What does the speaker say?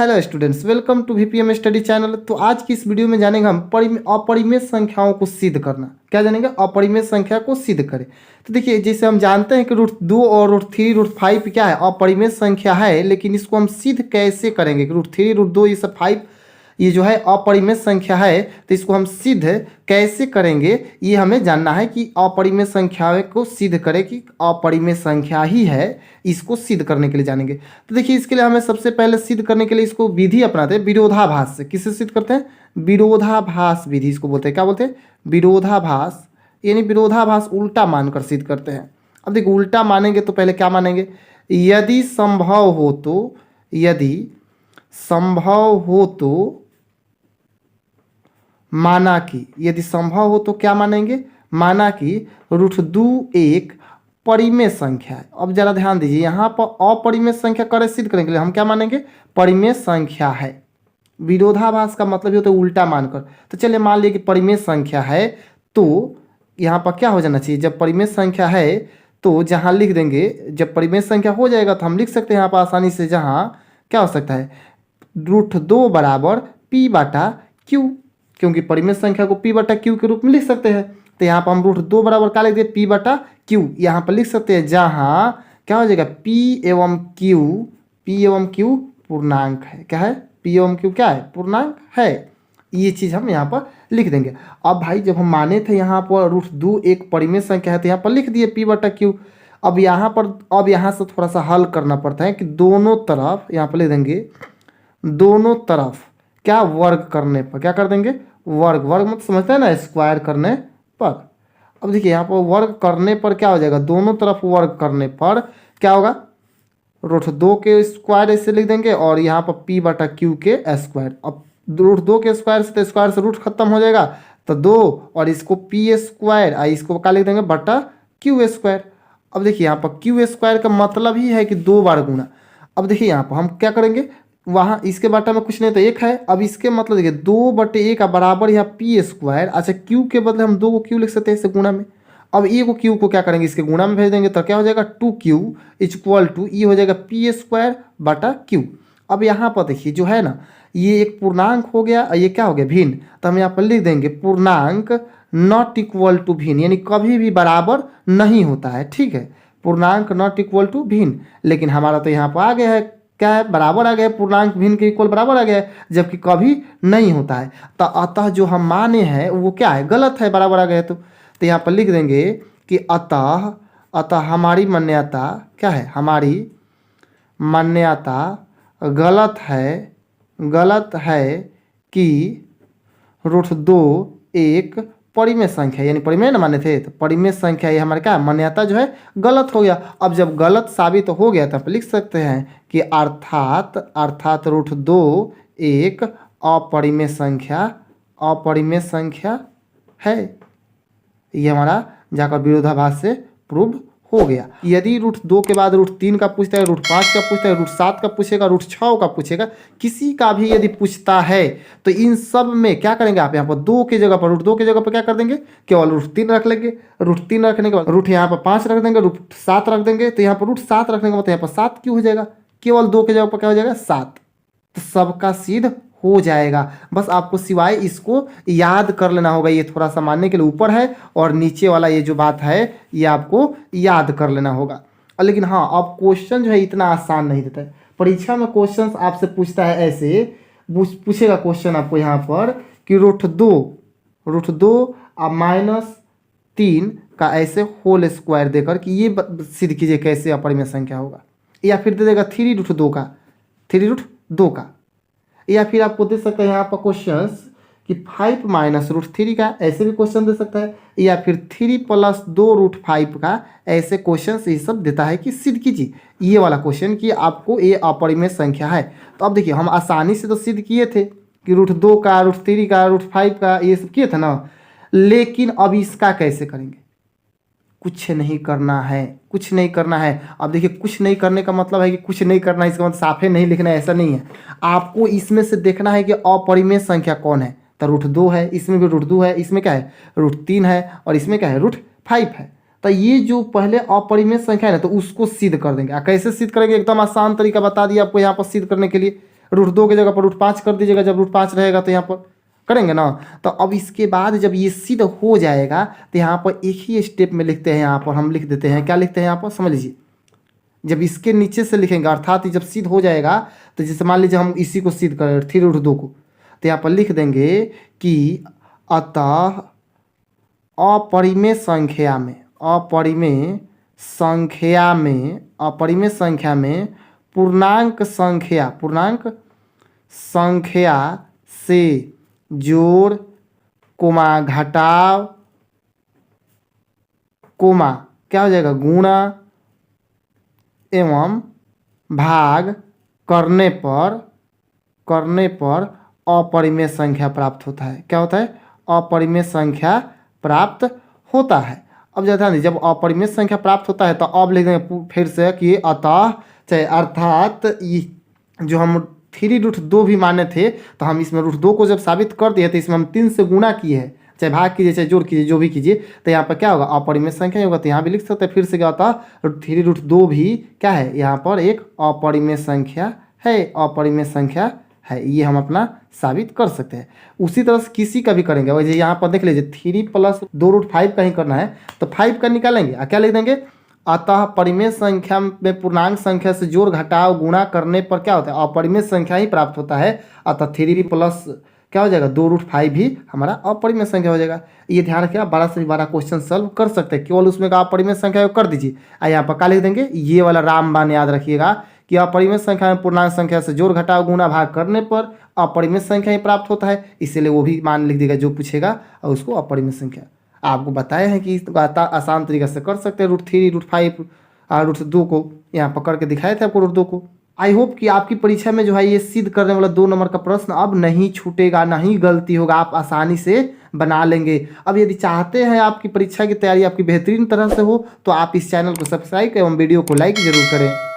Hello students, welcome to VPM study channel. तो आज की इस वीडियो में जानेंगे हम अपरिमेय संख्याओं को सिद्ध करना। क्या जानेंगे? अपरिमेय संख्या को सिद्ध करें। तो देखिए, जैसे हम जानते हैं कि √2 और √3 √5 क्या है, अपरिमेय संख्या है, लेकिन इसको हम सिद्ध कैसे करेंगे कि √3 √2 ये सब 5 ये जो है अपरिमेय संख्या है, तो इसको हम सिद्ध कैसे करेंगे ये हमें जानना है कि अपरिमेय संख्या को सिद्ध करें कि अपरिमेय संख्या ही है, इसको सिद्ध करने के लिए जानेंगे। तो देखिए, इसके लिए हमें सबसे पहले सिद्ध करने के लिए इसको विधि अपनाते हैं विरोधाभास से। किससे सिद्ध करते हैं? विरोधाभास विधि इसको बोलते हैं। क्या बोलते हैं? विरोधाभास, यानी विरोधाभास उल्टा मानकर सिद्ध करते हैं। अब देखिए, उल्टा मानेंगे तो पहले क्या मानेंगे? यदि संभव हो तो, यदि संभव हो तो माना कि, यदि संभव हो तो क्या मानेंगे? माना कि √2 एक परिमेय संख्या है। अब जरा ध्यान दीजिए, यहाँ पर अपरिमेय संख्या करे सिद्ध करने के लिए हम क्या मानेंगे? परिमेय संख्या है। विरोधाभास का मतलब ये होता है उल्टा मानकर। तो चलिए मान लिया कि परिमेय संख्या है, तो यहाँ पर क्या हो जाना चाहिए? जब परिमेय संख्या है तो जहाँ लिख देंगे, जब परिमेय संख्या हो जाएगा तो हम लिख सकते हैं यहाँ पर आसानी से, जहाँ क्या हो सकता है? √2 बराबर P/Q, क्योंकि परिमेय संख्या को P/Q के रूप में लिख सकते हैं। तो यहाँ पर हम √2 बराबर क्या लिख दिए? P/Q यहाँ पर लिख सकते हैं, जहाँ क्या हो जाएगा? P एवं Q पूर्णांक है। क्या है? P एवं Q क्या है? पूर्णांक है। ये चीज़ हम यहाँ पर लिख देंगे। अब भाई, जब हम माने थे यहाँ पर √2 एक परिमेय संख्या है, तो यहाँ पर लिख दिए P/Q। अब यहाँ से थोड़ा सा हल करना पड़ता है कि दोनों तरफ यहाँ पर लिख देंगे, दोनों तरफ क्या वर्ग करने पर क्या कर देंगे? वर्ग मतलब समझते हैं ना, स्क्वायर करने पर। अब देखिए, यहाँ पर वर्ग करने पर क्या हो जाएगा? दोनों तरफ वर्ग करने पर क्या होगा? √2 के स्क्वायर ऐसे लिख देंगे और यहाँ पर P/Q के स्क्वायर। अब √2 के स्क्वायर से, तो स्क्वायर से रूट खत्म हो जाएगा, तो 2 और इसको P² इसको क्या लिख देंगे? /Q²। अब देखिए, यहाँ पर Q² का मतलब ही है कि 2 बार गुना। अब देखिए, यहाँ पर हम क्या करेंगे? वहाँ इसके बाटा में कुछ नहीं तो 1 है। अब इसके मतलब देखिए 2/1 का बराबर यहाँ P²। अच्छा, Q के बदले हम 2 को Q लिख सकते हैं इसे गुणा में। अब ये को Q को क्या करेंगे? इसके गुणा में भेज देंगे, तो क्या हो जाएगा? 2Q = ये हो जाएगा P²/Q। अब यहाँ पर देखिए जो है ना, ये एक पूर्णांक हो गया और ये क्या हो गया? भिन्न। तो हम यहाँ पर लिख देंगे पूर्णांक नॉट इक्वल टू भिन्न, यानी कभी भी बराबर नहीं होता है। ठीक है, पूर्णांक नॉट इक्वल टू भिन्न। लेकिन हमारा तो यहाँ पर आ गया है, क्या है? बराबर आ गया है, पूर्णांक भिन्न के इक्वल बराबर आ गया है, जबकि कभी नहीं होता है। तो अतः जो हम माने हैं वो क्या है? गलत है, बराबर आ गया है। तो यहाँ पर लिख देंगे कि अतः हमारी मान्यता क्या है? हमारी मान्यता गलत है कि √2 एक परिमेय संख्या, यानी परिमेय न माने थे, तो परिमेय संख्या ये हमारे क्या? मान्यता जो है गलत हो गया। अब जब गलत साबित हो गया, तब लिख सकते हैं कि अर्थात √2 एक अपरिमेय संख्या है। ये हमारा जाकर विरोधाभास से प्रूव हो गया। यदि √2 के बाद √3 का पूछता है, √5 का पूछता है, √7 का पूछेगा, √6 का पूछेगा, किसी का भी यदि पूछता है, तो इन सब में क्या करेंगे आप? यहाँ पर 2 की जगह पर, √2 की जगह पर क्या कर देंगे? केवल √3 रख लेंगे। √3 रखने के बाद रूट यहाँ पर 5 रख देंगे, √7 रख देंगे। तो यहाँ पर √7 रखने के बाद यहाँ पर 7 क्यों हो जाएगा? केवल 2 की जगह पर क्या हो जाएगा? 7। तो सबका सिद्ध हो जाएगा। बस आपको सिवाय इसको याद कर लेना होगा। ये थोड़ा सा मानने के लिए ऊपर है, और नीचे वाला ये जो बात है ये आपको याद कर लेना होगा। लेकिन हाँ, अब क्वेश्चन जो है इतना आसान नहीं देता है। परीक्षा में क्वेश्चन आपसे पूछता है, ऐसे पूछेगा क्वेश्चन आपको यहाँ पर कि √2 -3 का ऐसे होल स्क्वायर देकर कि ये सिद्ध कीजिए कैसे अपरिमेय संख्या होगा। या फिर दे देगा 3√2 का, या फिर आपको दे सकता है यहाँ पर क्वेश्चंस कि 5 - √3 का, ऐसे भी क्वेश्चन दे सकता है। या फिर 3 + 2√5 का, ऐसे क्वेश्चंस ये सब देता है कि सिद्ध कीजिए ये वाला क्वेश्चन कि आपको ये अपरिमेय संख्या है। तो अब देखिए, हम आसानी से तो सिद्ध किए थे कि √2 का, √3 का, √5 का, ये सब किए थे ना। लेकिन अब इसका कैसे करेंगे? कुछ नहीं करना है। अब देखिए, कुछ नहीं करने का मतलब है कि कुछ नहीं करना है, इसका मतलब साफे नहीं लिखना है, ऐसा नहीं है। आपको इसमें से देखना है कि अपरिमेय संख्या कौन है। तो √2 है, इसमें भी √2 है, इसमें क्या है? √3 है, और इसमें क्या है? √5 है। तो ये जो पहले अपरिमेय संख्या है ना, तो उसको सिद्ध कर देंगे। कैसे सिद्ध करेंगे? एकदम आसान तरीका बता दिया आपको यहाँ पर सिद्ध करने के लिए। √2 की जगह पर √5 कर दीजिएगा, जब √5 रहेगा तो यहाँ पर करेंगे ना। तो अब इसके बाद जब ये सिद्ध हो जाएगा तो यहाँ पर एक ही स्टेप में लिखते हैं, यहाँ पर हम लिख देते हैं, क्या लिखते हैं यहाँ पर समझ लीजिए। जब इसके नीचे से लिखेंगे अर्थात जब सिद्ध हो जाएगा तो जैसे मान लीजिए हम इसी को सिद्ध करें 3√2 को, तो यहाँ पर लिख देंगे कि अतः अपरिमेय संख्या में पूर्णांक संख्या से जोड़ कोमा घटाव कोमा क्या हो जाएगा गुणा एवं भाग करने पर अपरिमेय संख्या प्राप्त होता है। क्या होता है? अपरिमेय संख्या प्राप्त होता है। अब जैसा नहीं, जब अपरिमेय संख्या प्राप्त होता है तो अब लिख देंगे फिर से कि अतः चाहे अर्थात ये जो हम 3√2 भी माने थे तो हम इसमें √2 को जब साबित कर दिए तो इसमें हम 3 से गुणा किए हैं, चाहे भाग कीजिए चाहे जोड़ कीजिए जो भी कीजिए, तो यहाँ पर क्या होगा अपरिमेय संख्या होगा। तो यहाँ भी लिख सकते हैं फिर से क्या होता है 3√2 भी क्या है यहाँ पर एक अपरिमेय संख्या है, ये हम अपना साबित कर सकते हैं। उसी तरह से किसी का भी करेंगे, वैसे यहाँ पर देख लीजिए 3 + 2√5 का ही करना है तो 5 का निकालेंगे, क्या लिख देंगे अतः परिमेय संख्या में पूर्णांक संख्या से जोड़ घटाव गुणा करने पर क्या होता है अपरिमेय संख्या ही प्राप्त होता है। अतः 3 प्लस क्या हो जाएगा 2√5 भी हमारा अपरिमेय संख्या हो जाएगा। ये ध्यान रखिए, 12 से 12 क्वेश्चन सॉल्व कर सकते हैं, केवल उसमें का अपरिमेय संख्या कर दीजिए। यहाँ पर क्या लिख देंगे ये वाला रामबाण याद रखिएगा कि अपरिमेय संख्या में पूर्णांक संख्या से जोड़ घटाव गुणा भाग करने पर अपरिमेय संख्या ही प्राप्त होता है, इसीलिए वो भी मान लिख देगा जो पूछेगा और उसको अपरिमेय संख्या। आपको बताया है कि आसान तरीके से कर सकते हैं √3 √5 √2 को यहाँ पकड़ के दिखाए थे आपको √2 को। आई होप कि आपकी परीक्षा में जो है ये सिद्ध करने वाला 2 नंबर का प्रश्न अब नहीं छूटेगा, नहीं गलती होगा, आप आसानी से बना लेंगे। अब यदि चाहते हैं आपकी परीक्षा की तैयारी आपकी बेहतरीन तरह से हो तो आप इस चैनल को सब्सक्राइब करें एवं वीडियो को लाइक जरूर करें।